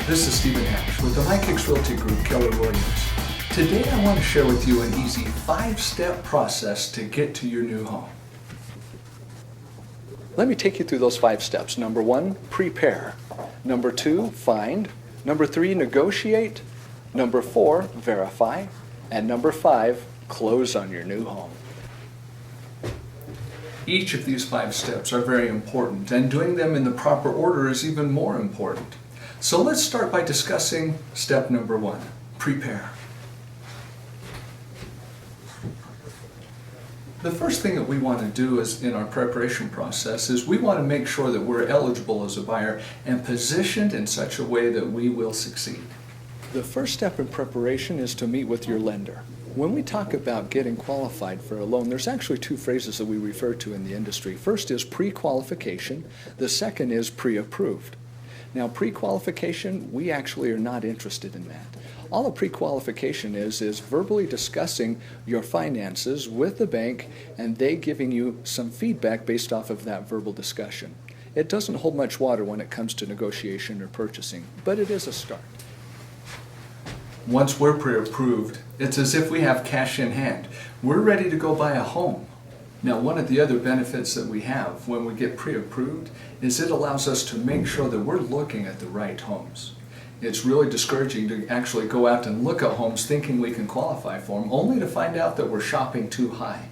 This is Stephen Hatch with the Mike Hicks Realty Group, Keller Williams. Today I want to share with you an easy 5-step process to get to your new home. Let me take you through those 5 steps. Number 1, prepare. Number 2, find. Number 3, negotiate. Number 4, verify. And number 5, close on your new home. Each of these 5 steps are very important, and doing them in the proper order is even more important. So let's start by discussing step number 1, prepare. The first thing that we want to do is in our preparation process is we want to make sure that we're eligible as a buyer and positioned in such a way that we will succeed. The first step in preparation is to meet with your lender. When we talk about getting qualified for a loan, there's actually 2 phrases that we refer to in the industry. First is pre-qualification. The second is pre-approved. Now, pre-qualification, we actually are not interested in that. All a pre-qualification is verbally discussing your finances with the bank and they giving you some feedback based off of that verbal discussion. It doesn't hold much water when it comes to negotiation or purchasing, but it is a start. Once we're pre-approved, it's as if we have cash in hand. We're ready to go buy a home. Now, one of the other benefits that we have when we get pre-approved is it allows us to make sure that we're looking at the right homes. It's really discouraging to actually go out and look at homes thinking we can qualify for them, only to find out that we're shopping too high.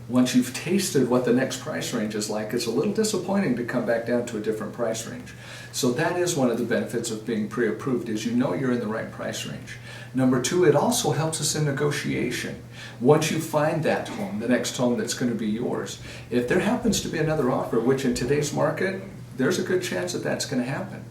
Once you've tasted what the next price range is like, it's a little disappointing to come back down to a different price range. So that is one of the benefits of being pre-approved, is you know you're in the right price range. Number 2, it also helps us in negotiation. Once you find that home, the next home that's going to be yours, if there happens to be another offer, which in today's market, there's a good chance that that's going to happen.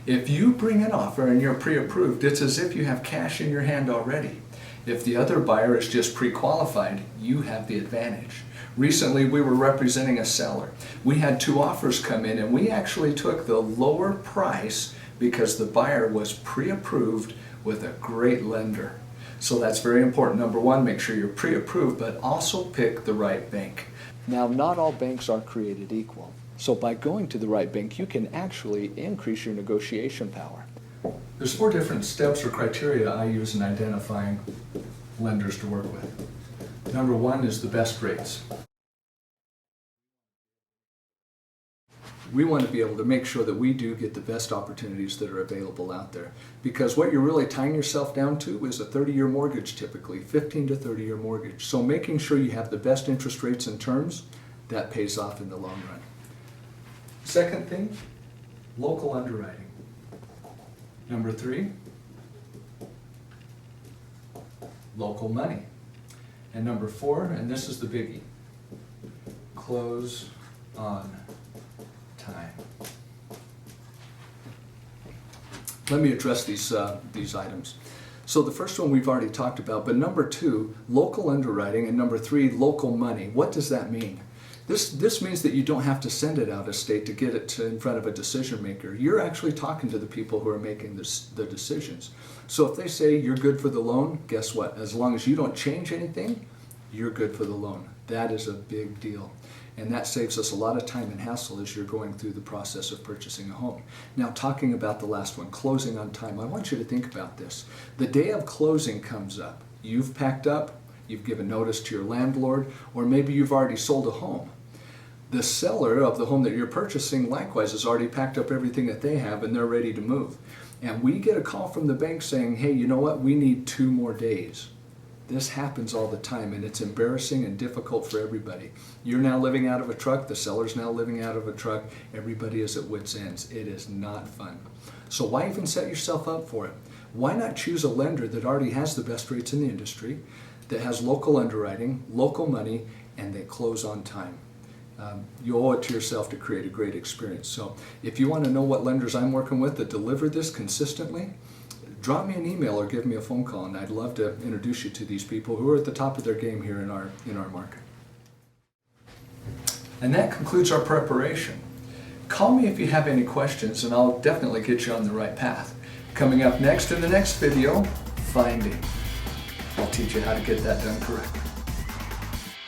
If you bring an offer and you're pre-approved, it's as if you have cash in your hand already. If the other buyer is just pre-qualified, you have the advantage. Recently, we were representing a seller. We had 2 offers come in, and we actually took the lower price because the buyer was pre-approved with a great lender. So that's very important. Number 1, make sure you're pre-approved, but also pick the right bank. Now, not all banks are created equal. So by going to the right bank, you can actually increase your negotiation power. There's 4 different steps or criteria I use in identifying lenders to work with. Number 1 is the best rates. We want to be able to make sure that we do get the best opportunities that are available out there. Because what you're really tying yourself down to is a 30-year mortgage typically, 15 to 30-year mortgage. So making sure you have the best interest rates and terms, that pays off in the long run. Second thing, local underwriting. Number 3, local money. And number 4, and this is the biggie, close on time. Let me address these items. So the first one we've already talked about, but number 2, local underwriting, and number 3, local money. What does that mean? This means that you don't have to send it out of state to get it in front of a decision maker. You're actually talking to the people who are making the decisions. So if they say you're good for the loan, guess what? As long as you don't change anything, you're good for the loan. That is a big deal. And that saves us a lot of time and hassle as you're going through the process of purchasing a home. Now, talking about the last one, closing on time, I want you to think about this. The day of closing comes up. You've packed up, you've given notice to your landlord, or maybe you've already sold a home. The seller of the home that you're purchasing likewise has already packed up everything that they have and they're ready to move. And we get a call from the bank saying, hey, you know what, we need 2 more days. This happens all the time, and it's embarrassing and difficult for everybody. You're now living out of a truck, the seller's now living out of a truck, everybody is at wit's ends. It is not fun. So why even set yourself up for it? Why not choose a lender that already has the best rates in the industry, that has local underwriting, local money, and they close on time? You owe it to yourself to create a great experience. So if you want to know what lenders I'm working with that deliver this consistently, drop me an email or give me a phone call, and I'd love to introduce you to these people who are at the top of their game here in our market. And that concludes our preparation. Call me if you have any questions, and I'll definitely get you on the right path. Coming up next in the next video, finding. I'll teach you how to get that done correctly.